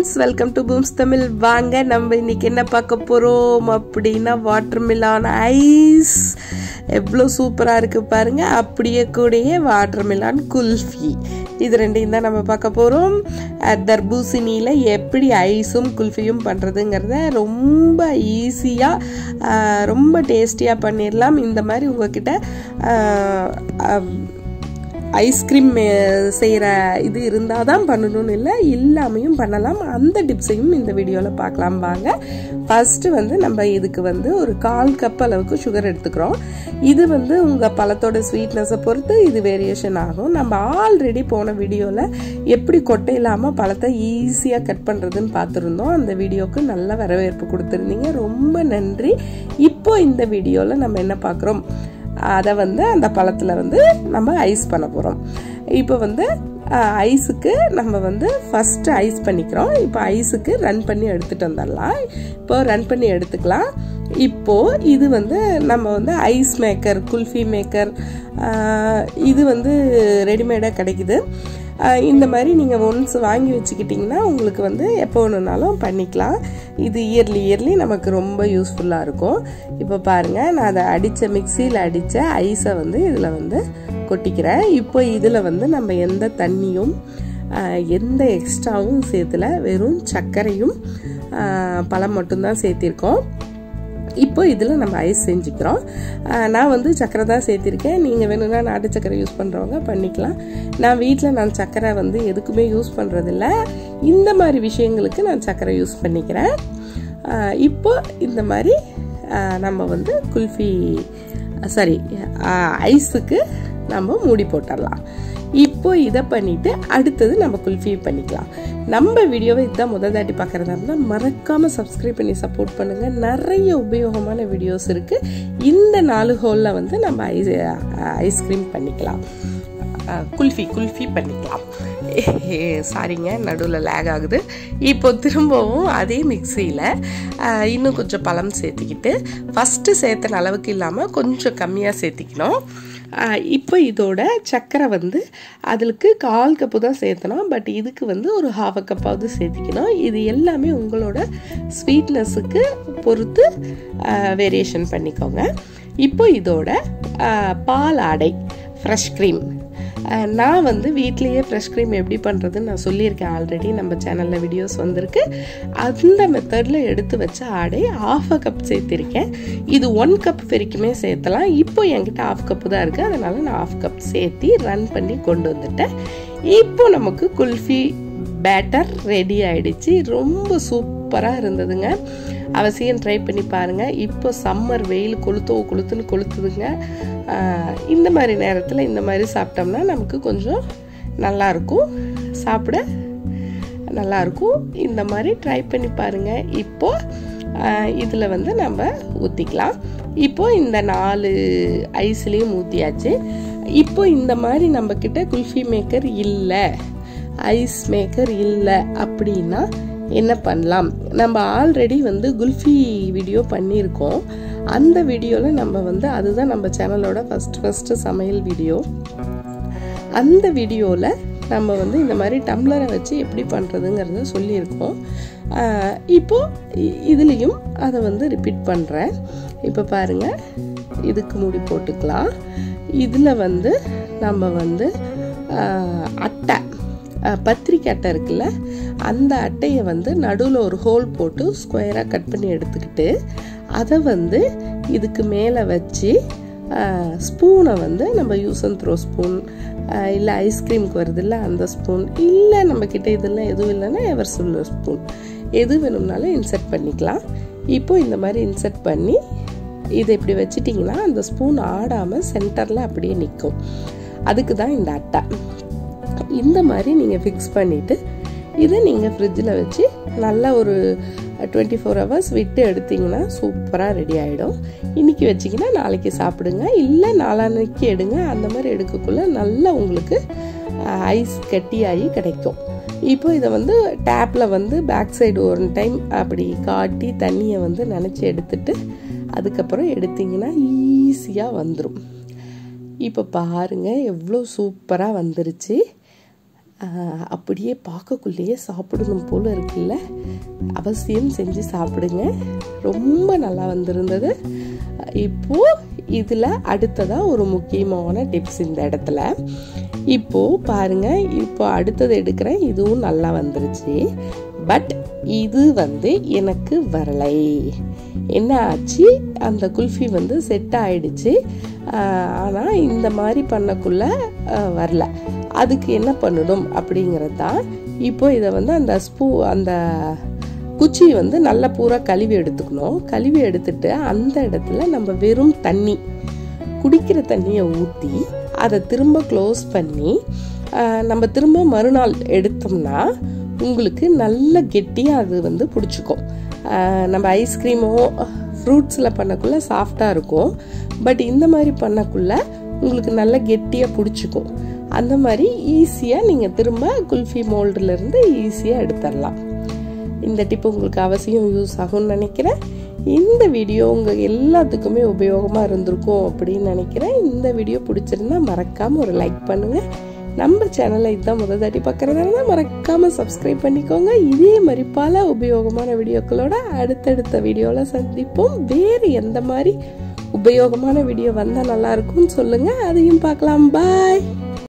friends, welcome to Booms Tamil. வாங்க நம்ம இன்னைக்கு என்ன பார்க்க போறோம் அப்படினா வாட்டர்மெலன் ஐஸ். எவ்வளவு சூப்பரா இருக்கு பாருங்க. அப்படியே கூடயே வாட்டர்மெலன் குல்ஃபி. இது ரெண்டையும் தான் நம்ம பார்க்க போறோம். தர்பூசணியில எப்படி ஐஸும் குல்ஃபியும் பண்றதுங்கறத ரொம்ப ஈஸியா ரொம்ப டேஸ்டியா பண்ணிரலாம். இந்த மாதிரி உங்ககிட்ட ஐஸ்கிரீம் செய்கிற இது இருந்தால் தான் பண்ணணும்னு இல்லை, எல்லாமையும் பண்ணலாம். அந்த டிப்ஸையும் இந்த வீடியோவில் பார்க்கலாம் வாங்க. ஃபஸ்ட்டு நம்ம இதுக்கு ஒரு 1/4 கப் அளவுக்கு சுகர் எடுத்துக்கிறோம். இது உங்கள் பழத்தோட ஸ்வீட்னஸை பொறுத்து இது வேரியேஷன் ஆகும். நம்ம ஆல்ரெடி போன வீடியோவில் எப்படி கொட்டை இல்லாமல் பழத்தை ஈஸியாக கட் பண்ணுறதுன்னு பார்த்துருந்தோம். அந்த வீடியோவுக்கு நல்ல வரவேற்பு கொடுத்துருந்தீங்க, ரொம்ப நன்றி. இப்போ இந்த வீடியோவில் நம்ம என்ன பார்க்குறோம், அதை அந்த பழத்தில் நம்ம ஐஸ் பண்ண போகிறோம். இப்போ ஐஸுக்கு நம்ம ஃபஸ்ட்டு ஐஸ் பண்ணிக்கிறோம். இப்போ ஐஸுக்கு ரன் பண்ணி எடுத்துகிட்டு வந்துடலாம். இப்போ ரன் பண்ணி எடுத்துக்கலாம். இப்போது இது நம்ம ஐஸ் மேக்கர், குல்ஃபி மேக்கர், இது ரெடிமேடாக கிடைக்குது. இந்த மாதிரி நீங்கள் ஒன்ஸ் வாங்கி வச்சுக்கிட்டிங்கன்னா உங்களுக்கு எப்போ வேணுனாலும் பண்ணிக்கலாம். இது இயர்லி நமக்கு ரொம்ப யூஸ்ஃபுல்லாக இருக்கும். இப்போ பாருங்கள், நான் அதை மிக்சியில் அடித்த ஐஸை இதில் கொட்டிக்கிறேன். இப்போ இதில் நம்ம எந்த தண்ணியும் எந்த எக்ஸ்ட்ராவும் சேர்த்துல, வெறும் சர்க்கரையும் பழம் மட்டும்தான் சேர்த்திருக்கோம். இப்போ இதில் நம்ம ஐஸ் செஞ்சுக்கிறோம். நான் சர்க்கரை தான் சேர்த்திருக்கேன். நீங்கள் வேணும்னா நாட்டு சர்க்கரை யூஸ் பண்ணுறவங்க பண்ணிக்கலாம். நான் வீட்டில் சர்க்கரை எதுக்குமே யூஸ் பண்ணுறதில்ல. இந்த மாதிரி விஷயங்களுக்கு நான் சர்க்கரை யூஸ் பண்ணிக்கிறேன். இப்போ இந்த மாதிரி நம்ம குல்ஃபி ஐஸுக்கு நம்ம மூடி போட்டுடலாம். இப்போ இதை பண்ணிட்டு அடுத்தது நம்ம குல்ஃபி பண்ணிக்கலாம். நம்ம வீடியோவை இதுதான் முதல் தாட்டி பார்க்குறதா இருந்தால் மறக்காமல் சப்ஸ்கிரைப் பண்ணி சப்போர்ட் பண்ணுங்கள். நிறைய உபயோகமான வீடியோஸ் இருக்குது. இந்த 4 ஹோலில் நம்ம ஐஸ்கிரீம் பண்ணிக்கலாம், குல்ஃபி பண்ணிக்கலாம். சாரிங்க, நடுவில் லேக் ஆகுது. இப்போ திரும்பவும் அதே மிக்சியில் இன்னும் கொஞ்சம் பழம் சேர்த்திக்கிட்டு, ஃபஸ்ட்டு சேர்த்தன அளவுக்கு இல்லாமல் கொஞ்சம் கம்மியாக சேர்த்திக்கணும். இப்போ இதோட சர்க்கரை அதுக்கு 1/4 கப்பு தான் சேர்த்தணும். பட் இதுக்கு ஒரு 1/2 கப்பாவது சேர்த்திக்கணும். இது எல்லாமே உங்களோட ஸ்வீட்னஸுக்கு பொறுத்து வேரியேஷன் பண்ணிக்கோங்க. இப்போ இதோட பால் ஆடை, ஃப்ரெஷ் க்ரீம், நான் வீட்லேயே ஃப்ரெஷ் க்ரீம் எப்படி பண்ணுறதுன்னு நான் சொல்லியிருக்கேன் ஆல்ரெடி. நம்ம சேனலில் வீடியோஸ் வந்திருக்கு. அந்த மெத்தடில் எடுத்து வச்ச ஆடை 1/2 கப் சேர்த்திருக்கேன். இது 1 கப் வரைக்குமே சேர்த்தலாம். இப்போ என்கிட்ட 1/2 கப்பு தான் இருக்குது, அதனால் நான் 1/2 கப் சேர்த்தி ரன் பண்ணி கொண்டு வந்துட்டேன். இப்போ நமக்கு குல்ஃபி பேட்டர் ரெடி ஆயிடுச்சு. ரொம்ப சூப்பராக இருந்ததுங்க. அவசியம் ட்ரை பண்ணி பாருங்கள். இப்போ சம்மர் வெயில் கொளுத்துன்னு கொளுத்துதுங்க. இந்த மாதிரி நேரத்தில் இந்த மாதிரி சாப்பிட்டோம்னா நமக்கு கொஞ்சம் நல்லாயிருக்கும், சாப்பிட நல்லாயிருக்கும். இந்த மாதிரி ட்ரை பண்ணி பாருங்கள். இப்போ இதில் நம்ம ஊற்றிக்கலாம். இப்போ இந்த 4 ஐஸ்லேயும் ஊற்றியாச்சு. இப்போ இந்த மாதிரி நம்மக்கிட்ட குல்ஃபி மேக்கர் இல்லை, ஐஸ் மேக்கர் இல்லை அப்படின்னா என்ன பண்ணலாம்? நம்ம ஆல்ரெடி குல்ஃபி வீடியோ பண்ணியிருக்கோம். அந்த வீடியோவில் நம்ம அதுதான் நம்ம சேனலோட ஃபஸ்ட்டு சமையல் வீடியோ. அந்த வீடியோவில் நம்ம இந்த மாதிரி டம்ளரை வச்சு எப்படி பண்ணுறதுங்கிறத சொல்லியிருக்கோம். இப்போது இதுலேயும் அதை ரிப்பீட் பண்ணுறேன். இப்போ பாருங்கள், இதுக்கு மூடி போட்டுக்கலாம். இதில் நம்ம அட்டை, பத்திரிக்கை அட்டை இருக்குல்ல, அந்த அட்டையை நடுவில் ஒரு ஹோல் போட்டு ஸ்கொயராக கட் பண்ணி எடுத்துக்கிட்டு அதை இதுக்கு மேலே வச்சு ஸ்பூனை நம்ம யூஸ் அண்ட் த்ரோ ஸ்பூன், இல்லை ஐஸ்கிரீமுக்கு வருது இல்லை அந்த ஸ்பூன், இல்லை நம்மக்கிட்ட இதெல்லாம் எதுவும் இல்லைன்னா எவர் சில்வர் ஸ்பூன், எது வேணும்னாலும் இன்சர்ட் பண்ணிக்கலாம். இப்போ இந்த மாதிரி இன்சர்ட் பண்ணி இதை இப்படி வச்சிட்டிங்கன்னா அந்த ஸ்பூன் ஆடாமல் சென்டரில் அப்படியே நிற்கும். அதுக்கு தான் இந்த அட்டை. இந்த மாதிரி நீங்கள் ஃபிக்ஸ் பண்ணிவிட்டு இதை நீங்கள் ஃப்ரிட்ஜில் வச்சு நல்லா ஒரு 24 ஹவர்ஸ் விட்டு எடுத்திங்கன்னா சூப்பராக ரெடி ஆகிடும். இன்றைக்கி வச்சிங்கன்னா நாளைக்கு சாப்பிடுங்க, இல்லை நாளான்னைக்கு எடுங்க. அந்த மாதிரி எடுக்கக்குள்ளே நல்லா உங்களுக்கு ஐஸ் கட்டியாகி கிடைக்கும். இப்போ இதை டேப்பில் பேக் சைடு ஒரு டைம் அப்படி காட்டி தண்ணியை நனைச்சி எடுத்துட்டு அதுக்கப்புறம் எடுத்திங்கன்னா ஈஸியாக வந்துடும். இப்போ பாருங்கள் எவ்வளோ சூப்பராக வந்துருச்சு. அப்படியே பார்க்கக்குள்ளேயே சாப்பிடணும் போல் இருக்குல்ல. அவசியம் செஞ்சு சாப்பிடுங்க. ரொம்ப நல்லா வந்திருந்தது. இப்போது இதில் அடுத்ததாக ஒரு முக்கியமான டிப்ஸ் இந்த இடத்துல. இப்போது பாருங்கள், இப்போ அடுத்தது எடுக்கிறேன். இதுவும் நல்லா வந்துருச்சு. பட் இது எனக்கு வரலை. என்ன ஆச்சு, அந்த குல்ஃபி செட் ஆயிடுச்சு. ஆனால் இந்த மாதிரி பண்ணக்குள்ள வரல. அதுக்கு என்ன பண்ணணும் அப்படிங்கிறது தான். இப்போ இதை அந்த குச்சி நல்லா பூரா கழுவி எடுத்துக்கணும். கழுவி எடுத்துட்டு அந்த இடத்துல நம்ம வெறும் தண்ணி, குடிக்கிற தண்ணியை ஊற்றி அதை திரும்ப க்ளோஸ் பண்ணி நம்ம திரும்ப மறுநாள் எடுத்தோம்னா உங்களுக்கு நல்ல கெட்டியாக அது பிடிச்சிக்கும். நம்ம ஐஸ்கிரீமோ ஃப்ரூட்ஸில் பண்ணக்குள்ள சாஃப்டாக இருக்கும். பட் இந்த மாதிரி பண்ணக்குள்ள உங்களுக்கு நல்ல கெட்டியாக பிடிச்சிக்கும். அந்த மாதிரி ஈஸியாக நீங்கள் திரும்ப குல்ஃபி மோல்டுலேருந்து ஈஸியாக எடுத்துடலாம். இந்த டிப்பு உங்களுக்கு அவசியம் யூஸ் ஆகும்னு நினைக்கிறேன். இந்த வீடியோ உங்கள் எல்லாத்துக்குமே உபயோகமாக இருந்திருக்கும் அப்படின்னு நினைக்கிறேன். இந்த வீடியோ பிடிச்சிருந்தா மறக்காமல் ஒரு லைக் பண்ணுங்கள். நம்ம சேனலை இதுதான் முதல் தாட்டி பார்க்குறதுனால மறக்காமல் சப்ஸ்கிரைப் பண்ணிக்கோங்க. இதே மாதிரி பல உபயோகமான வீடியோக்களோட அடுத்தடுத்த வீடியோவில் சந்திப்போம். வேறு எந்த மாதிரி உபயோகமான வீடியோ வந்தால் நல்லாயிருக்கும்னு சொல்லுங்கள், அதையும் பார்க்கலாம். பாய்.